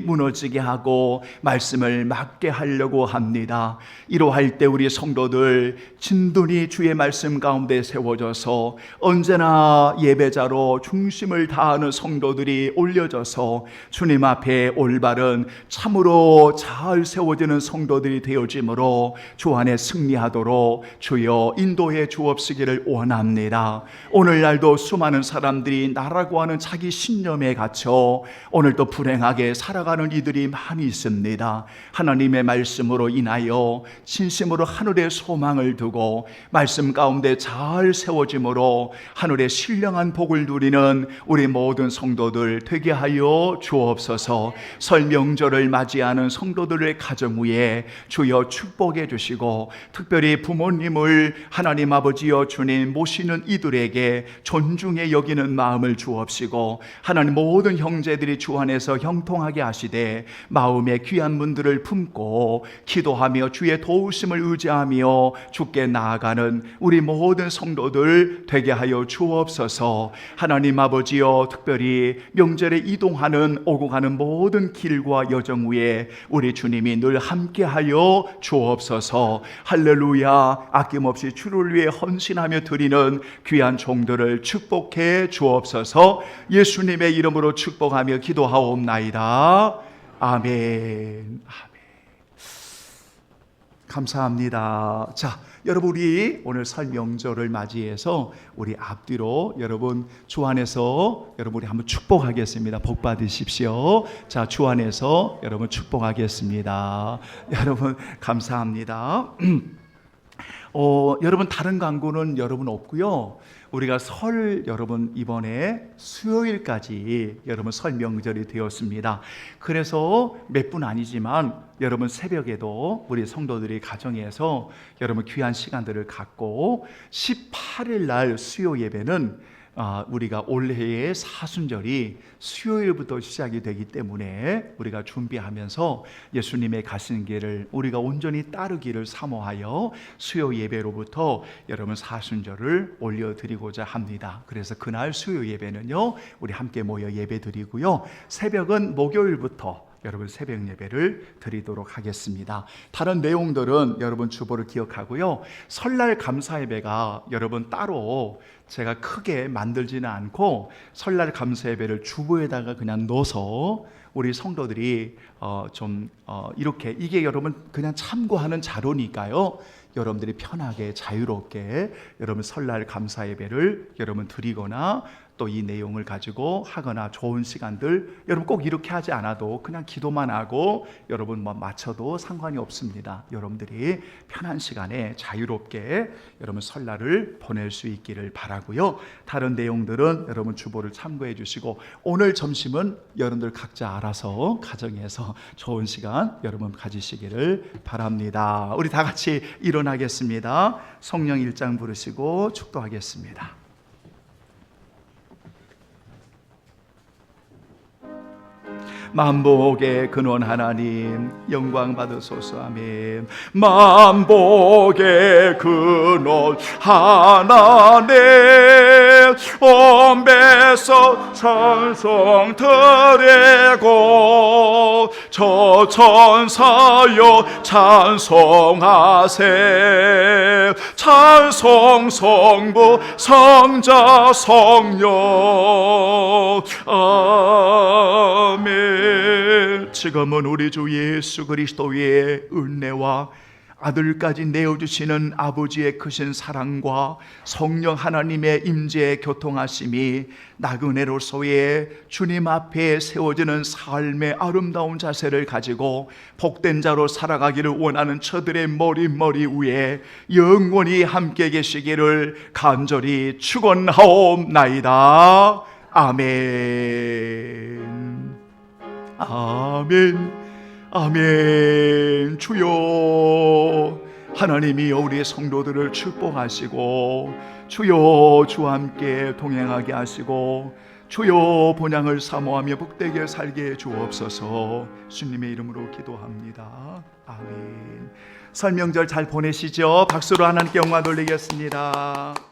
S1: 무너지게 하고 말씀을 막게 하려고 합니다. 이러할 때 우리 성도들 진둔히 주의 말씀 가운데 세워져서 언제나 예배자로 중심을 다하는 성도들이 올려져서 주님 앞에 올바른 참으로 잘 세워지는 성도들이 되어지므로 주 안에 승리하도록 주여 인도해 주옵시기를 원합니다. 오늘날도 수많은 사람들이 나라고 하는 자기 신념에 갇혀 오늘도 불행하게 살아가는 이들이 많이 있습니다. 하나님의 말씀으로 인하여 진심으로 하늘의 소망을 두고 말씀 가운데 잘 세워짐으로 하늘의 신령한 복을 누리는 우리 모든 성도들 되게 하여 주옵소서. 설 명절을 맞이하는 성도들의 가정 위에 주여 축복해 주시고 특별히 부모님을 하나님 아버지여 주님 모시는 이들에게 존중해 여기는 마음을 주옵시고 하나님 모든 형제들이 주 안에서 형통하게 하시되 마음의 귀한 문들을 품고 기도하며 주의 도우심을 의지하며 주께 나아가는 우리 모든 성도들 되게 하여 주옵소서. 하나님 아버지여 특별히 명절에 이동하는 오고 가는 모든 길과 여정 위에 우리 주님이 늘 함께하여 주옵소서. 할렐루야. 아낌없이 주를 위해 헌신하며 드리는 귀한 종들을 축복해 주옵소서. 예수님의 이름으로 축복하며 기도하옵나이다. 아멘. 감사합니다. 자, 여러분 우리 오늘 설 명절을 맞이해서 우리 앞뒤로 여러분 주 안에서 여러분 우리 한번 축복하겠습니다. 복 받으십시오. 자, 주 안에서 여러분 축복하겠습니다. 여러분 감사합니다. 여러분 다른 광고는 여러분 없고요. 우리가 설 여러분 이번에 수요일까지 여러분 설 명절이 되었습니다. 그래서 몇 분 아니지만 여러분 새벽에도 우리 성도들이 가정에서 여러분 귀한 시간들을 갖고 18일 날 수요 예배는 우리가 올해의 사순절이 수요일부터 시작이 되기 때문에 우리가 준비하면서 예수님의 가신 길을 우리가 온전히 따르기를 사모하여 수요 예배로부터 여러분 사순절을 올려드리고자 합니다. 그래서 그날 수요 예배는요 우리 함께 모여 예배 드리고요 새벽은 목요일부터 여러분 새벽 예배를 드리도록 하겠습니다. 다른 내용들은 여러분 주보를 기억하고요. 설날 감사 예배가 여러분 따로 제가 크게 만들지는 않고 설날 감사 예배를 주보에다가 그냥 넣어서 우리 성도들이 이렇게 이게 여러분 그냥 참고하는 자료니까요. 여러분들이 편하게 자유롭게 여러분 설날 감사 예배를 여러분 드리거나 또 이 내용을 가지고 하거나 좋은 시간들 여러분 꼭 이렇게 하지 않아도 그냥 기도만 하고 여러분 맞춰도 상관이 없습니다. 여러분들이 편한 시간에 자유롭게 여러분 설날을 보낼 수 있기를 바라고요. 다른 내용들은 여러분 주보를 참고해 주시고 오늘 점심은 여러분들 각자 알아서 가정에서 좋은 시간 여러분 가지시기를 바랍니다. 우리 다 같이 일어나겠습니다. 성령 1장 부르시고 축도하겠습니다. 만복의 근원 하나님 영광 받으소서. 아멘. 만복의 근원 하나님 온배서 찬송 드리고 저 천사여 찬송하세. 찬송 성부 성자 성령 아멘. 지금은 우리 주 예수 그리스도의 은혜와 아들까지 내어주시는 아버지의 크신 사랑과 성령 하나님의 임재의 교통하심이 나그네로서의 주님 앞에 세워지는 삶의 아름다운 자세를 가지고 복된 자로 살아가기를 원하는 저들의 머리 위에 영원히 함께 계시기를 간절히 축원하옵나이다. 아멘. 아멘. 아멘. 주여 하나님이 우리 성도들을 축복하시고 주여 주와 함께 동행하게 하시고 주여 본향을 사모하며 복되게 살게 주옵소서. 주님의 이름으로 기도합니다. 아멘. 설명절 잘 보내시죠? 박수로 하나님께 영광 돌리겠습니다.